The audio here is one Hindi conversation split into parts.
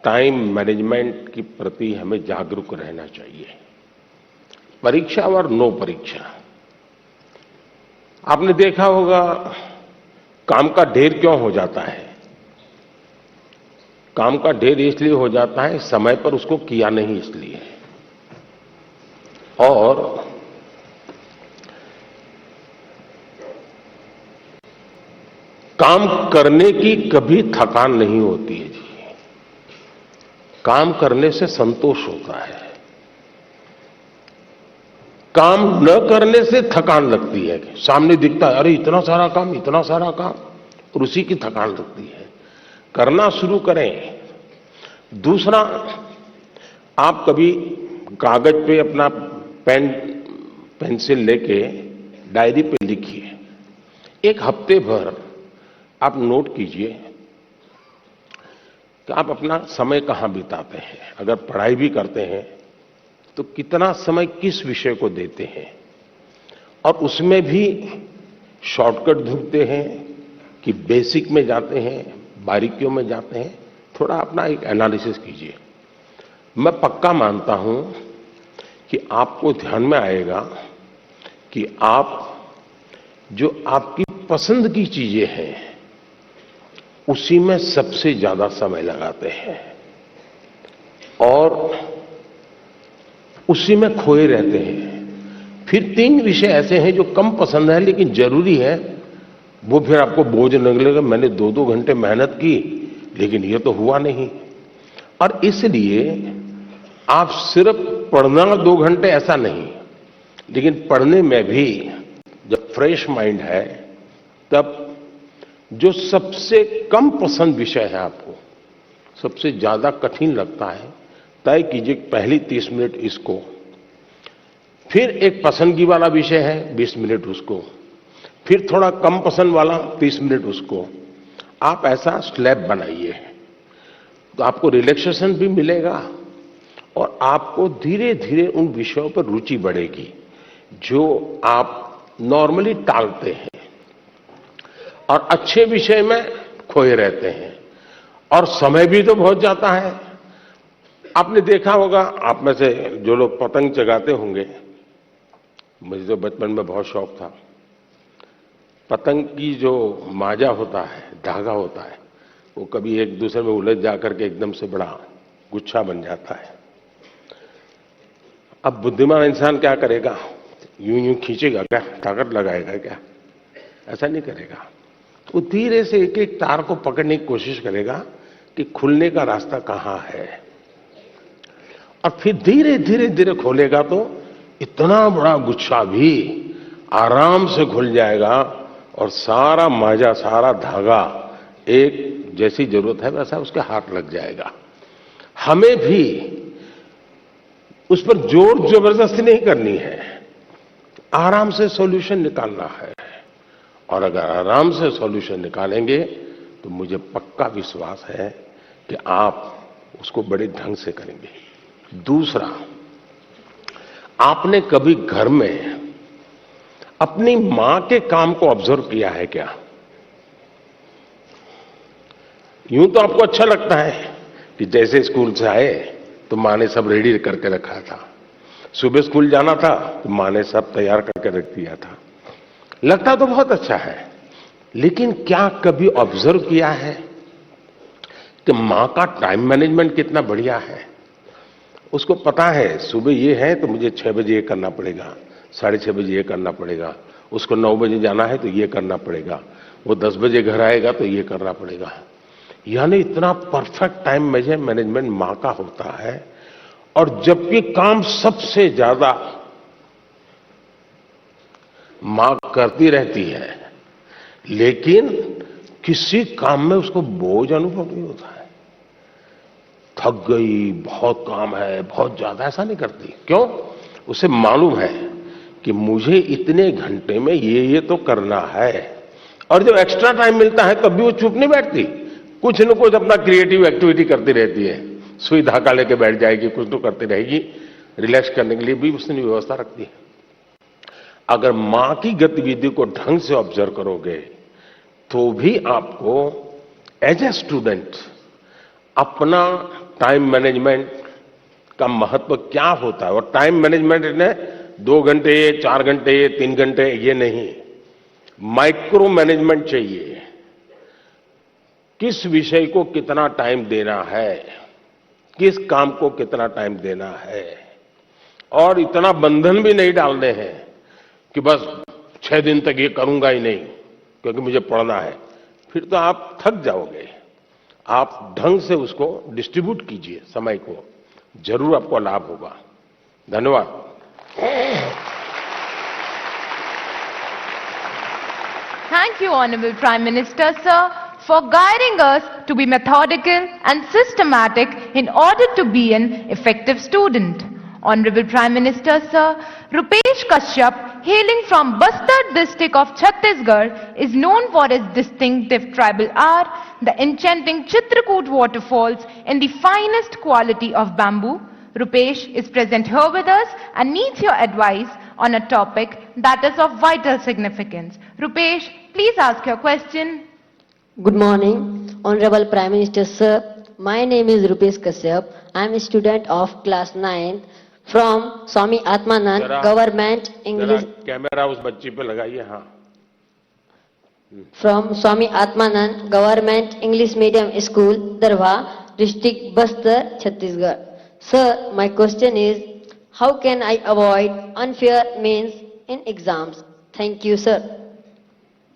टाइम मैनेजमेंट के प्रति हमें जागरूक रहना चाहिए। परीक्षा और नो परीक्षा, आपने देखा होगा काम का ढेर क्यों हो जाता है। काम का ढेर इसलिए हो जाता है समय पर उसको किया नहीं इसलिए। और काम करने की कभी थकान नहीं होती है जी। काम करने से संतोष होता है, काम न करने से थकान लगती है। सामने दिखता है अरे इतना सारा काम, इतना सारा काम, और उसी की थकान लगती है। करना शुरू करें। दूसरा, आप कभी कागज पे अपना पेन पेंसिल लेके डायरी पे लिखिए। एक हफ्ते भर आप नोट कीजिए कि आप अपना समय कहां बिताते हैं। अगर पढ़ाई भी करते हैं तो कितना समय किस विषय को देते हैं, और उसमें भी शॉर्टकट ढूंढते हैं कि बेसिक में जाते हैं, बारीकियों में जाते हैं। थोड़ा अपना एक एनालिसिस कीजिए। मैं पक्का मानता हूं कि आपको ध्यान में आएगा कि आप जो आपकी पसंद की चीजें हैं उसी में सबसे ज्यादा समय लगाते हैं और उसी में खोए रहते हैं। फिर 3 विषय ऐसे हैं जो कम पसंद है लेकिन जरूरी है, वो फिर आपको बोझ लगेगा। मैंने 2-2 घंटे मेहनत की लेकिन ये तो हुआ नहीं। और इसलिए आप सिर्फ पढ़ना 2 घंटे ऐसा नहीं, लेकिन पढ़ने में भी जब फ्रेश माइंड है तब जो सबसे कम पसंद विषय है, आपको सबसे ज्यादा कठिन लगता है, तय कीजिए पहली 30 मिनट इसको, फिर एक पसंदगी वाला विषय है 20 मिनट उसको, फिर थोड़ा कम पसंद वाला 30 मिनट उसको। आप ऐसा स्लैब बनाइए तो आपको रिलैक्सेशन भी मिलेगा और आपको धीरे धीरे उन विषयों पर रुचि बढ़ेगी जो आप नॉर्मली टालते हैं और अच्छे विषय में खोए रहते हैं। और समय भी तो बहुत जाता है। आपने देखा होगा, आप में से जो लोग पतंग चगाते होंगे, मुझे तो बचपन में बहुत शौक था। पतंग की जो माजा होता है, धागा होता है, वो कभी एक दूसरे में उलझ जाकर के एकदम से बड़ा गुच्छा बन जाता है। अब बुद्धिमान इंसान क्या करेगा? यूं यूं खींचेगा क्या? ताकत लगाएगा क्या? ऐसा नहीं करेगा। वो धीरे से एक एक तार को पकड़ने की कोशिश करेगा कि खुलने का रास्ता कहां है, और फिर धीरे धीरे धीरे खोलेगा तो इतना बड़ा गुच्छा भी आराम से खुल जाएगा और सारा माजा, सारा धागा एक जैसी जरूरत है वैसा उसके हाथ लग जाएगा। हमें भी उस पर जोर जबरदस्ती नहीं करनी है, आराम से सॉल्यूशन निकालना है। और अगर आराम से सॉल्यूशन निकालेंगे तो मुझे पक्का विश्वास है कि आप उसको बड़े ढंग से करेंगे। दूसरा, आपने कभी घर में अपनी मां के काम को ऑब्जर्व किया है क्या? यूं तो आपको अच्छा लगता है कि जैसे स्कूल से आए तो मां ने सब रेडी करके रखा था, सुबह स्कूल जाना था तो मां ने सब तैयार करके रख दिया था। लगता तो बहुत अच्छा है, लेकिन क्या कभी ऑब्जर्व किया है कि मां का टाइम मैनेजमेंट कितना बढ़िया है? उसको पता है सुबह ये है तो मुझे 6 बजे ये करना पड़ेगा, 6:30 बजे ये करना पड़ेगा, उसको 9 बजे जाना है तो ये करना पड़ेगा, वो 10 बजे घर आएगा तो ये करना पड़ेगा। यानी इतना परफेक्ट टाइम मैनेजमेंट मां का होता है। और जबकि काम सबसे ज्यादा मां करती रहती है, लेकिन किसी काम में उसको बोझ अनुभव नहीं होता है। थक गई, बहुत काम है, बहुत ज्यादा, ऐसा नहीं करती। क्यों? उसे मालूम है कि मुझे इतने घंटे में ये तो करना है। और जब एक्स्ट्रा टाइम मिलता है तब भी वो चुप नहीं बैठती, कुछ न कुछ अपना क्रिएटिव एक्टिविटी करती रहती है। सुई धागा लेके बैठ जाएगी, कुछ तो करती रहेगी। रिलैक्स करने के लिए भी उसने व्यवस्था रखती है। अगर मां की गतिविधि को ढंग से ऑब्जर्व करोगे तो भी आपको एज ए स्टूडेंट अपना टाइम मैनेजमेंट का महत्व क्या होता है। और टाइम मैनेजमेंट ने 2 घंटे, 4 घंटे, 3 घंटे ये नहीं, माइक्रो मैनेजमेंट चाहिए। किस विषय को कितना टाइम देना है, किस काम को कितना टाइम देना है, और इतना बंधन भी नहीं डालने हैं कि बस 6 दिन तक ये करूंगा ही नहीं क्योंकि मुझे पढ़ना है। फिर तो आप थक जाओगे। आप ढंग से उसको डिस्ट्रीब्यूट कीजिए समय को, जरूर आपको लाभ होगा। धन्यवाद। Thank you, Honorable Prime Minister, sir, for guiding us to be methodical and systematic in order to be an effective student. Honorable Prime Minister, sir, Rupesh Kashyap, hailing from Bastar district of Chhattisgarh, is known for his distinctive tribal art, the enchanting Chitrakoot waterfalls, and the finest quality of bamboo. Rupesh is present here with us and needs your advice on a topic that is of vital significance. Rupesh, please ask your question. Good morning, Honorable Prime Minister Sir. My name is Rupesh Kashyap. I am a student of class 9 from Swami Atmanand Government English. Camera उस बच्ची पे लगाइए। हाँ। From Swami Atmanand Government English Medium School, Darwa, District Bastar, Chhattisgarh. Sir, my question is, how can I avoid unfair means in exams? Thank you, sir.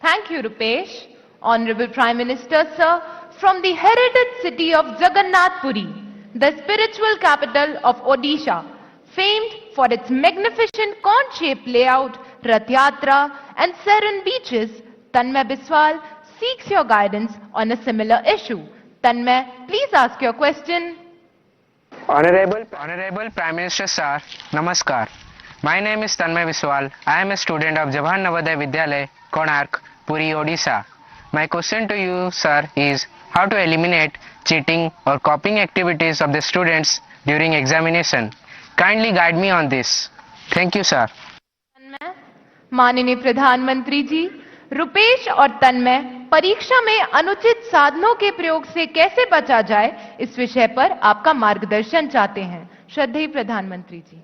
Thank you, Rupesh. Honorable Prime Minister, sir, from the heritage city of Jagannath Puri, the spiritual capital of Odisha, famed for its magnificent cone-shaped layout, Rath Yatra, and serene beaches, Tanmay Biswal seeks your guidance on a similar issue. Tanmay, please ask your question. Honorable Prime Minister Sir, Namaskar. My name is Tanmay Biswal. I am a student of Jawahar Navodaya Vidyalaya, Konark, Puri, Odisha. My question to you, sir, is how to eliminate cheating or copying activities of the students during examination. Kindly guide me on this. Thank you, sir. तन्मय, माननीय प्रधानमंत्री जी, रुपेश और तन्मय परीक्षा में अनुचित साधनों के प्रयोग से कैसे बचा जाए, इस विषय पर आपका मार्गदर्शन चाहते हैं। श्रद्धेय प्रधानमंत्री जी।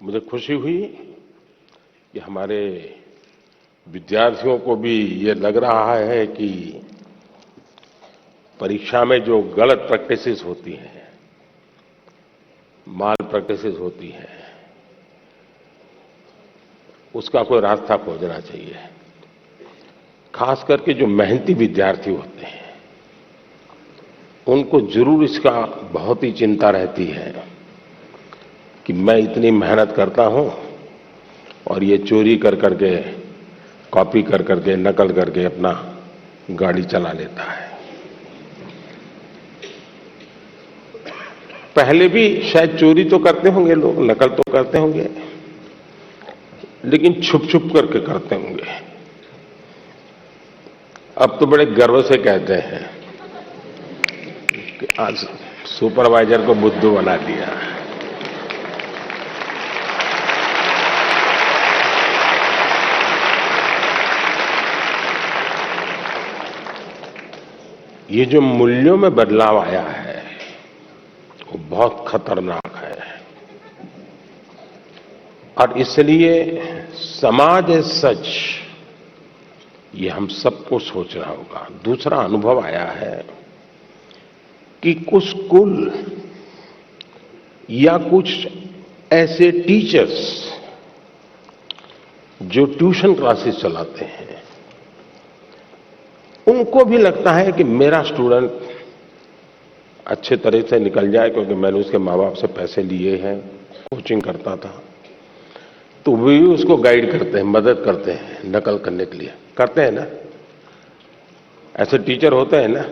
मुझे खुशी हुई कि हमारे विद्यार्थियों को भी ये लग रहा है कि परीक्षा में जो गलत प्रैक्टिसेस होती हैं, माल प्रैक्टिसेस होती हैं, उसका कोई रास्ता खोजना चाहिए। खास करके जो मेहनती विद्यार्थी होते हैं, उनको जरूर इसका बहुत ही चिंता रहती है कि मैं इतनी मेहनत करता हूं और ये चोरी कर करके, कॉपी कर करके, नकल करके अपना गाड़ी चला लेता है। पहले भी शायद चोरी तो करते होंगे लोग, नकल तो करते होंगे, लेकिन छुप छुप करके करते होंगे। अब तो बड़े गर्व से कहते हैं कि आज सुपरवाइजर को बुद्धू बना दिया। ये जो मूल्यों में बदलाव आया है वो बहुत खतरनाक है, और इसलिए समाज एज सच ये हम सबको सोचना होगा। दूसरा अनुभव आया है कि कुछ स्कूल या कुछ ऐसे टीचर्स जो ट्यूशन क्लासेस चलाते हैं, उनको भी लगता है कि मेरा स्टूडेंट अच्छे तरह से निकल जाए, क्योंकि मैंने उसके माँ बाप से पैसे लिए हैं, कोचिंग करता था, तो वे भी उसको गाइड करते हैं, मदद करते हैं नकल करने के लिए। करते हैं ना, ऐसे टीचर होते हैं ना।